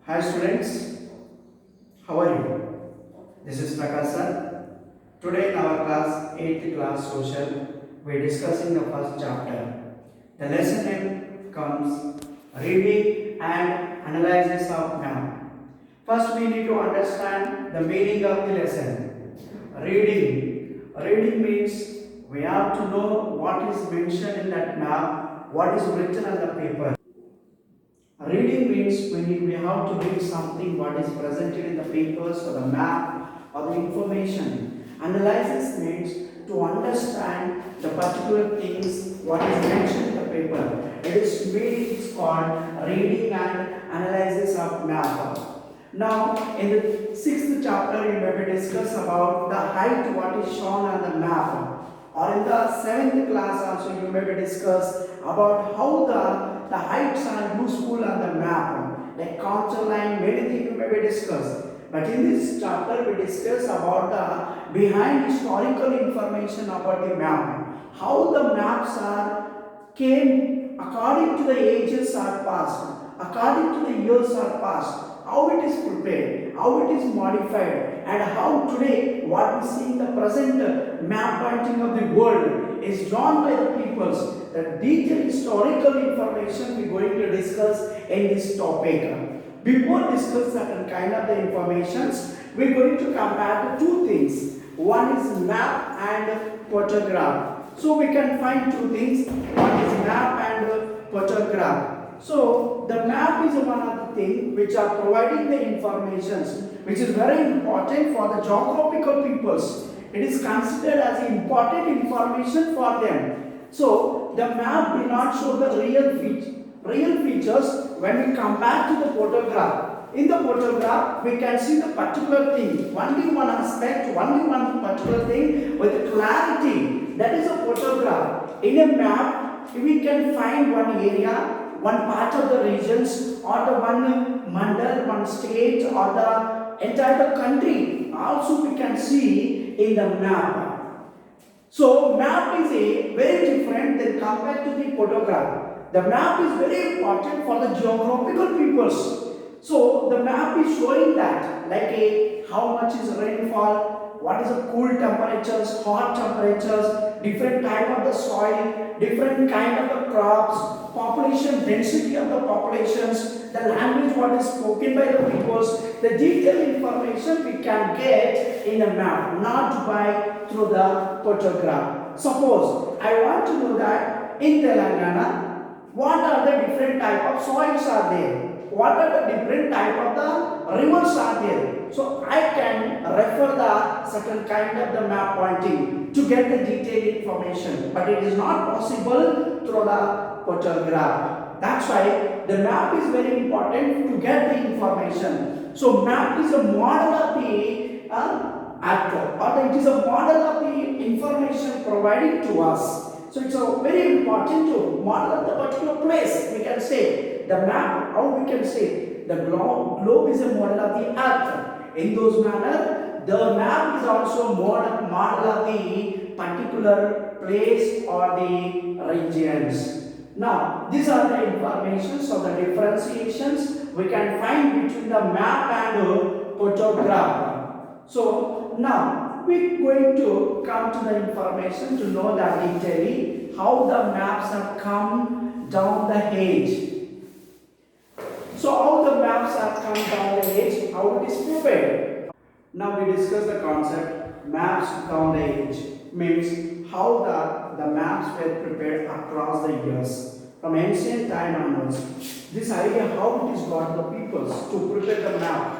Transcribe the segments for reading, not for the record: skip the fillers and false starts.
Hi students, how are you? This is Prakash sir. Today in our class 8th class social, we are discussing the first chapter. The lesson name comes reading and analysis of map. First we need to understand the meaning of the lesson. Reading. Reading means we have to know what is mentioned in that map, what is written on the paper. Reading means we have to read something what is presented in the papers or the map or the information. Analysis means to understand the particular things what is mentioned in the paper. It is meaning is called reading and analysis of map. Now in the sixth chapter we may discuss about the height what is shown on the map, or in the seventh class also you may discuss about how the heights are useful on the map, like contour line, many things you may discuss. But in this chapter we discuss about the behind historical information about the map, how the maps are came according to the ages are passed, according to the years are passed, how it is prepared, how it is modified, and how today what we see in the present map pointing of the world is drawn by the peoples. The detailed historical information we are going to discuss in this topic. Before discuss certain kind of the informations, we are going to compare the two things. One is map and photograph. So we can find two things. One is map and photograph. So the map is one of the things which are providing the informations which is very important for the geographical peoples. It is considered as important information for them. So the map will not show the real features when we compare to the photograph. In the photograph, we can see the particular thing, only one aspect, only one particular thing with clarity. That is a photograph. In a map, we can find one area, one part of the regions, or the one mandal, one state, or the entire country. Also, we can see in the map. So map is a very different than compared to the photograph. The map is very important for the geographical peoples. So the map is showing that like a how much is rainfall, what is the cool temperatures, hot temperatures, different type of the soil, different kind of the crops, population density of the populations, the language what is spoken by the peoples, the detailed information we can get in a map, not by through the photograph. Suppose I want to know that in Telangana, what are the different type of soils are there? What are the different type of the rivers are there? So I can refer the certain kind of the map pointing to get the detailed information, but it is not possible through the photograph. That's why the map is very important to get the information. So map is a model of the actor, or it is a model of the information provided to us. So it's a very important to model of the particular place. We can say the map. How we can say the globe is a model of the earth. In those manner, the map is also model of the particular place or the regions. Now, these are the informations of the differentiations we can find between the map and photograph. So now we're going to come to the information to know that detailing how the maps have come down the age. So how the maps have come down the age, how it is prepared. Now we discuss the concept maps down the age, means how the maps were prepared across the years from ancient time onwards. This idea how it is got the peoples to prepare the map.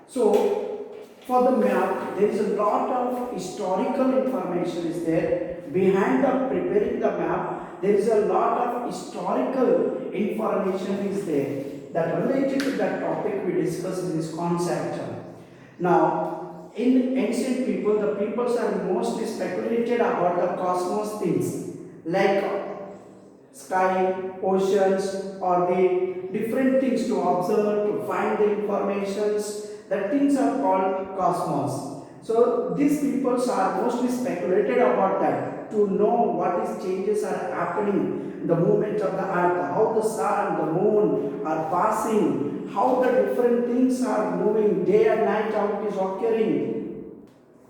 So for the map there is a lot of historical information is there behind the preparing the map. There is a lot of historical information is there that related to that topic we discuss in this concept. Now, in ancient people, the peoples are mostly speculated about the cosmos things like sky, oceans, or the different things to observe, to find the informations. That things are called cosmos. So these peoples are mostly speculated about that to know what is changes are happening the movement of the earth, how the sun, the moon are passing, how the different things are moving day and night, how it is occurring.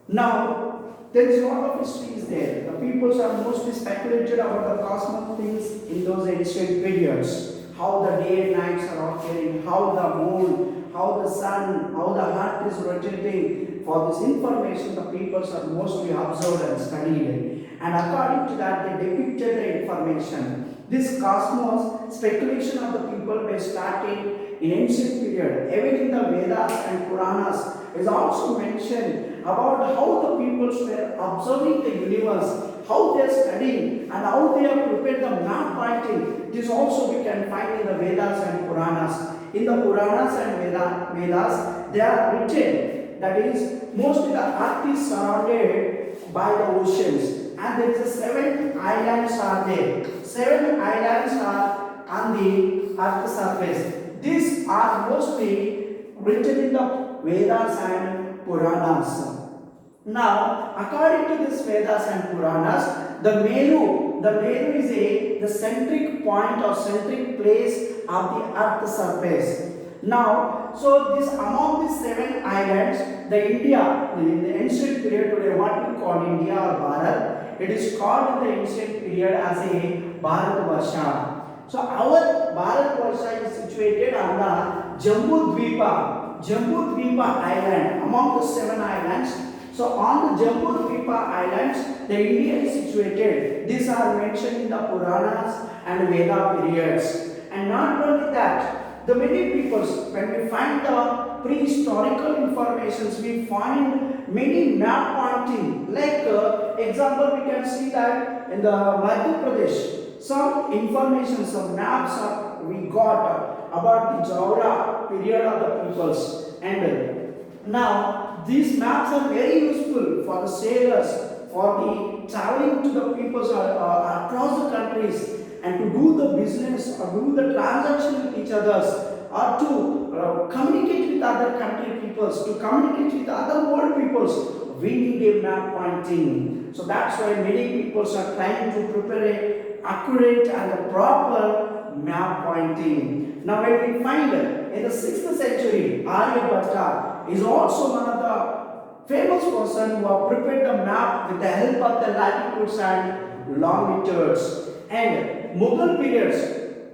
Now, there is a lot of history is there. The peoples are mostly speculated about the cosmic things in those ancient periods. How the day and nights are occurring, how the moon, how the sun, how the earth is rotating. For this information, the peoples are mostly observed and studied. And according to that, they depicted the information. This cosmos speculation of the people were started in ancient period. Even in the Vedas and Puranas is also mentioned about how the peoples were observing the universe, how they are studying and how they have prepared the map pointing. This also we can find in the Vedas and Puranas. In the Puranas and Vedas, they are written, that is, mostly the earth is surrounded by the oceans. And there is 7 islands are there. 7 islands are on the earth's surface. These are mostly written in the Vedas and Puranas. Now, according to this Vedas and Puranas, the Meru is the centric point or centric place of the earth's surface. Now, so this among these 7 islands, the India in the ancient period today, what we call India or Bharat, it is called in the ancient period as a Bharatvarsha. So our Bharatvarsha is situated on the Jambudvipa island, among the 7 islands. So on the Jambudvipa islands, the India is situated. These are mentioned in the Puranas and Veda periods. And not only that, the many peoples, when we find the prehistorical informations, we find many map pointing. Like example, we can see that in the Madhya Pradesh, some information, some maps we got about the Jaura period of the peoples. And now these maps are very useful for the sailors, for the traveling to the peoples across the countries, and to do the business or do the transaction with each others, or to communicate with other country peoples, to communicate with other world peoples, we need a map pointing. So that's why many peoples are trying to prepare a accurate and a proper map pointing. Now when we find in the 6th century, Aryabhatta is also one of the famous person who have prepared the map with the help of the latitudes and longitudes. And Mughal periods,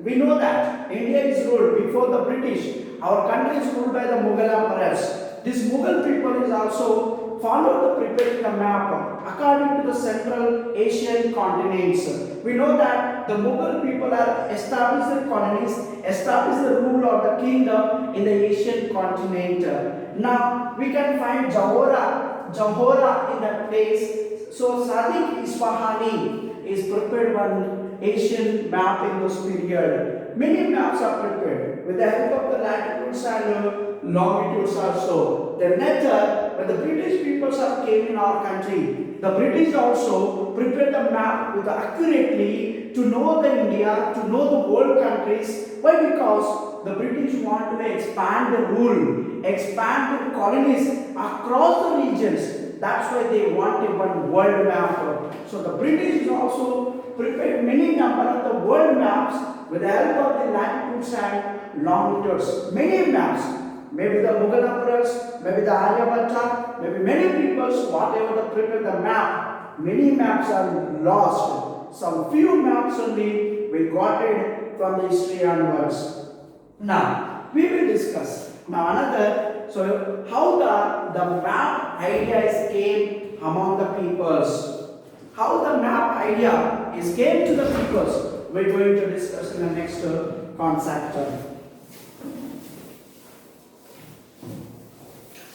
we know that India is ruled before the British. Our country is ruled by the Mughal emperors. This Mughal people is also followed the preparing the map according to the Central Asian continents. We know that the Mughal people have established their colonies, established the rule of the kingdom in the Asian continent. Now we can find Johora in that place. So Sadiq Isfahani is prepared one Asian map in this period. Many maps are prepared with the help of the latitudes and longitudes also. Then later, when the British peoples have came in our country, the British also prepared the map with accurately to know the India, to know the world countries. Why? Because the British want to expand the rule, expand the colonies across the regions. That's why they wanted one world map. So the British also prepared many number of the world maps with the help of the latitudes and longitudes. Many maps. Maybe the Mughal emperors, maybe the Aryabhatta, maybe many peoples, whatever they prepared the map, many maps are lost. Some few maps only we got it from the history onwards. Now, we will discuss. Now another, so how the map ideas came among the peoples. How the map idea is came to the peoples, we're going to discuss in the next concept.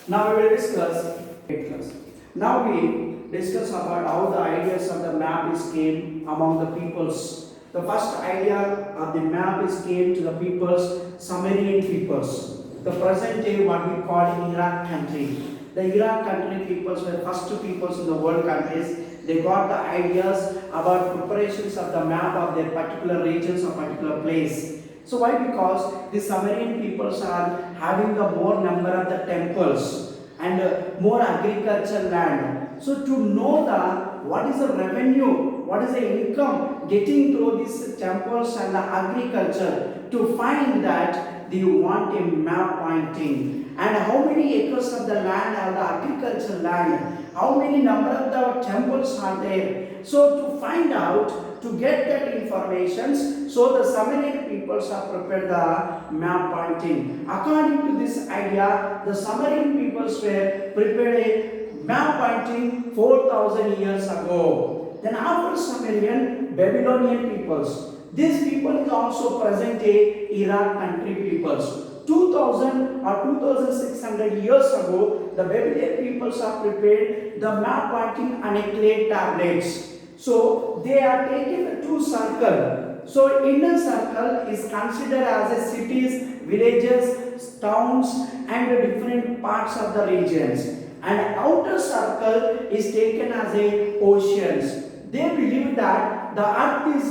Now we will discuss 8th class. Now we discuss about how the ideas of the map is came among the peoples. The first idea of the map is came to the peoples, Sumerian peoples. The present day what we call Iraq country. The Iraq country peoples were first peoples in the world countries. They got the ideas about preparations of the map of their particular regions or particular place. So why? Because the Sumerian peoples are having the more number of the temples and more agricultural land. So to know the what is the revenue, what is the income getting through these temples and the agriculture to find that they want a map pointing and how many acres of the land are the agricultural land, how many number of the temples are there. So to find out, to get that information, so the Sumerian peoples have prepared the map pointing. According to this idea, the Sumerian peoples were prepared a map pointing 4,000 years ago. Then after Sumerian, Babylonian peoples. These people is also present day Iraq country peoples. 2000 or 2600 years ago, the Babylonian peoples have prepared the map pointing on a clay tablets. So they are taking the two circles. So inner circle is considered as a cities, villages, towns and different parts of the regions. And outer circle is taken as a oceans. They believe that the earth is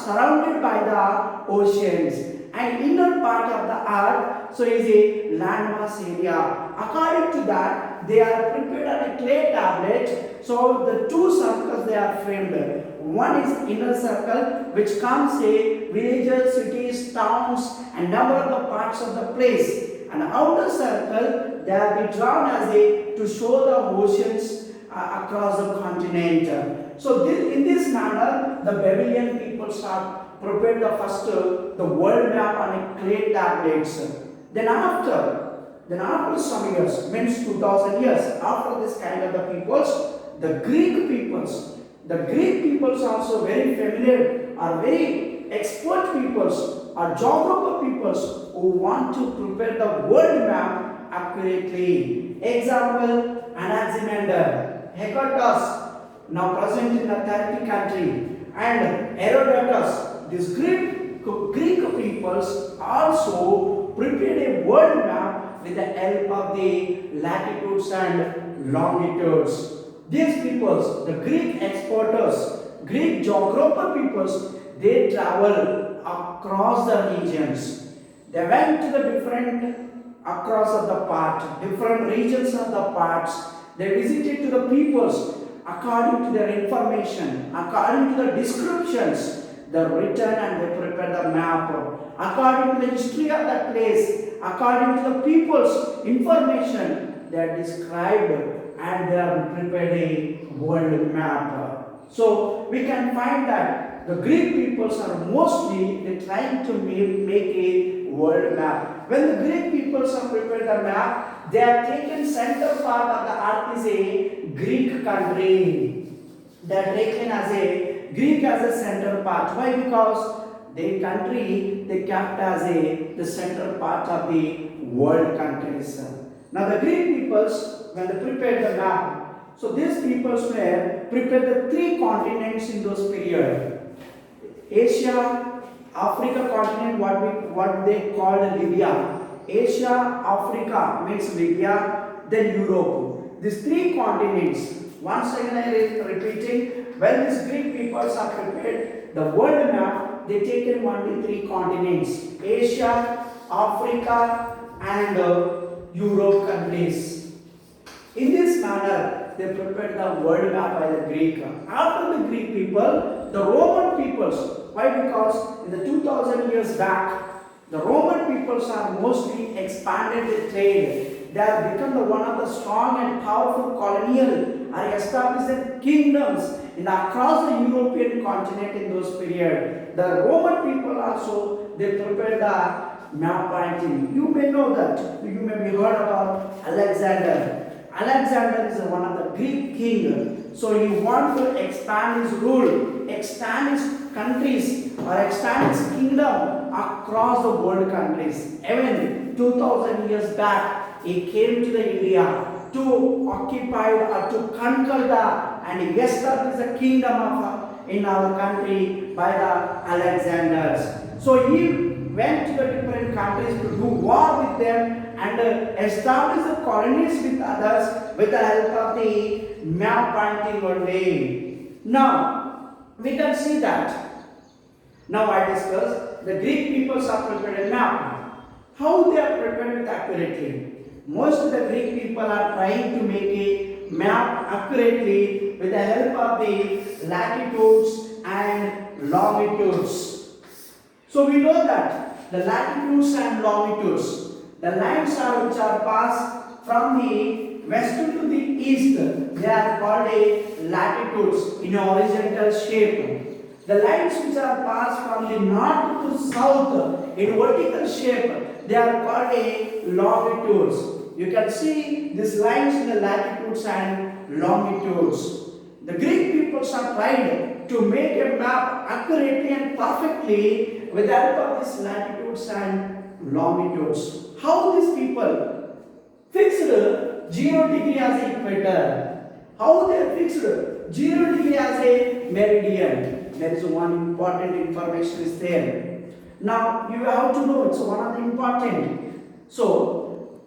surrounded by the oceans. And inner part of the earth so is a landmass area. According to that, they are prepared on a clay tablet. So the two circles they are framed. One is inner circle, which comes a villages, cities, towns, and number of the parts of the place. And outer circle they have been drawn as a to show the oceans across the continent. So in this manner, the Babylonian people start prepared the first the world map on a clay tablets. Then after some years, means 2000 years, after this kind of the peoples, the Greek peoples also very familiar, are very expert peoples, are geographer peoples who want to prepare the world map accurately. Example, Anaximander, Herodotus, now present in the Turkey country, and Herodotus. These Greek peoples also prepared a world map with the help of the latitudes and longitudes. These peoples, the Greek explorers, Greek geographer peoples, they travel across the regions. They went to the different across of the part, different regions of the parts. They visited to the peoples according to their information, according to the descriptions, they written and they prepare the map. According to the history of that place, according to the people's information, they are described and they are prepared a world map. So we can find that the Greek peoples are mostly they trying to make a world map. When the Greek peoples have prepared the map, they have taken center part of the earth is a Greek country. They are taken as a Greek as a center part. Why? Because their country they kept as the center part of the world countries. Now the Greek peoples, when they prepared the map, so these peoples were prepared the three continents in those period. Asia, Africa continent, what they called Libya. Asia, Africa means Libya, then Europe. These three continents. Once again I am repeating, when these Greek peoples are prepared the world map, they taken only three continents: Asia, Africa, and Europe countries. In this manner, they prepared the world map by the Greek. After the Greek people, the Roman peoples. Why? Because in the 2000 years back, the Roman peoples are mostly expanded the trade. They have become one of the strong and powerful colonial or established kingdoms across the European continent in those period. The Roman people also they prepared the map painting. You may know that. You may be heard about Alexander. Alexander is one of the Greek king. So he wanted to expand his rule, expand his countries or expand his kingdom across the world countries. Even 2000 years back, he came to the India to occupy or to conquer and establish the kingdom of in our country by the Alexanders. So he went to the different countries to do war with them and establish the colonies with others with the help of the map painting only. Now we can see that. Now I discuss the Greek peoples are prepared a map. How they are prepared it accurately? Most of the Greek people are trying to make a map accurately with the help of the latitudes and longitudes. So we know that the latitudes and longitudes, the lines are which are passed from the west to the east, they are called a latitudes in a horizontal shape. The lines which are passed from the north to south in vertical shape, they are called a longitudes. You can see these lines in the latitudes and longitudes. The Greek peoples have tried to make a map accurately and perfectly with the help of these latitudes and longitudes. How these people fixed 0 degree as the equator? How they fixed 0 degree as a meridian? There is one important information is there. Now you have to know it's one of the important. So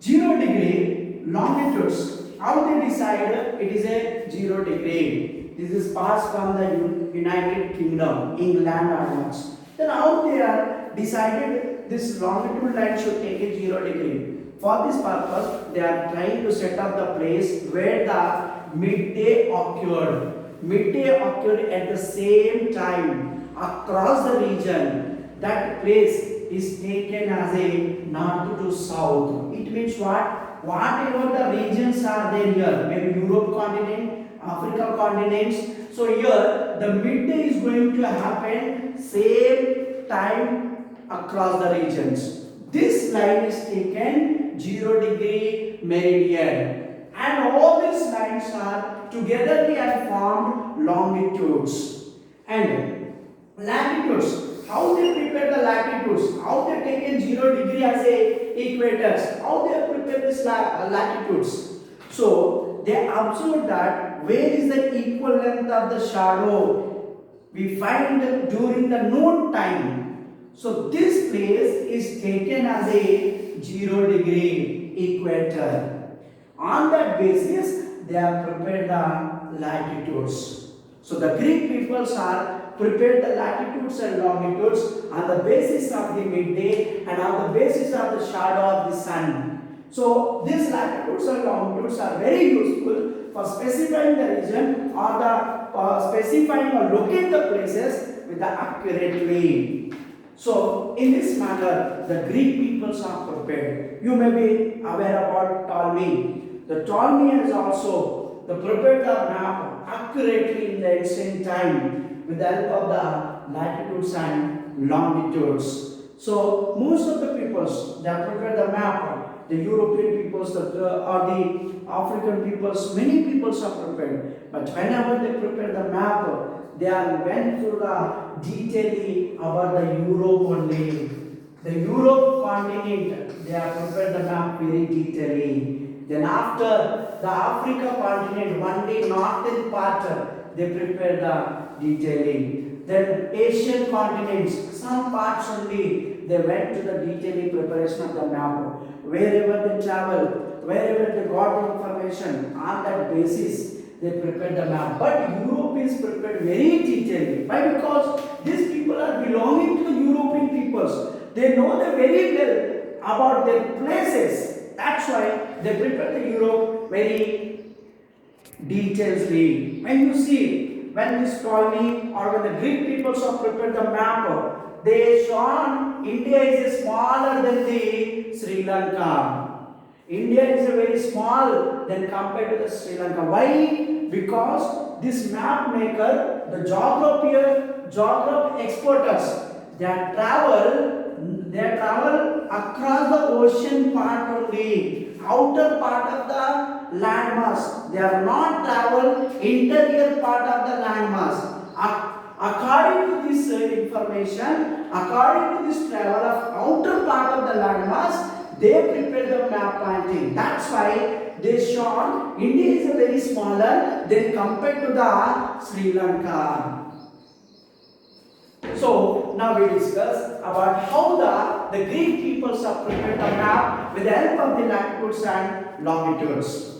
0 degree longitudes, how they decide it is a 0 degree. This is passed from the United Kingdom, England onwards. Then how they are decided this longitude line should take a 0 degree. For this purpose, they are trying to set up the place where the midday occurred. Midday occurred at the same time across the region. That place is taken as a north to south. It means what? Whatever the regions are there here, maybe Europe continent, Africa continents. So here the midday is going to happen same time across the regions. This line is taken 0 degree meridian, and all these lines are together and formed longitudes. And latitudes, how they prepare the latitudes, how they taken 0 degree as a equators, how they prepare this latitudes. So they observe that where is the equal length of the shadow we find during the noon time. So this place is taken as a 0 degree equator. On that basis, they have prepared the latitudes. So the Greek peoples are prepared the latitudes and longitudes on the basis of the midday and on the basis of the shadow of the sun. So these latitudes and longitudes are very useful for specifying the region or the specifying or locate the places with the accurate way. So in this manner, the Greek peoples are prepared. You may be aware about Ptolemy. The Ptolemyans also prepared the map accurately in the ancient time with the help of the latitudes and longitudes. So most of the peoples, they have prepared the map. The European peoples or the African peoples, many peoples are prepared. But whenever they prepare the map, they are went through the detailing about the Europe only. The Europe continent, they have prepared the map very detailing. Then after the Africa continent, only northern part, they prepare the detailing. Then Asian continents, some parts only, they went to the detailing preparation of the map. Wherever they travel, wherever they got the information, on that basis, they prepared the map. But Europe is prepared very detailedly. Why? Because these people are belonging to the European peoples. They know them very well about their places. That's why they prepare the Europe very detailedly. When you see, when this Ptolemy or when the Greek peoples have prepared the map, they shown India is smaller than the Sri Lanka. India is a very small than compared to the Sri Lanka. Why? Because this map maker, the geography exporters, they travel across the ocean part only, outer part of the landmass. They are not travel interior part of the landmass. According to this information, according to this travel of outer part of the landmass, they prepare the map planting. That's why they shown India is a very smaller than compared to the Sri Lanka. So now we discuss about how the Greek peoples have prepared the map with the help of the latitudes and longitudes.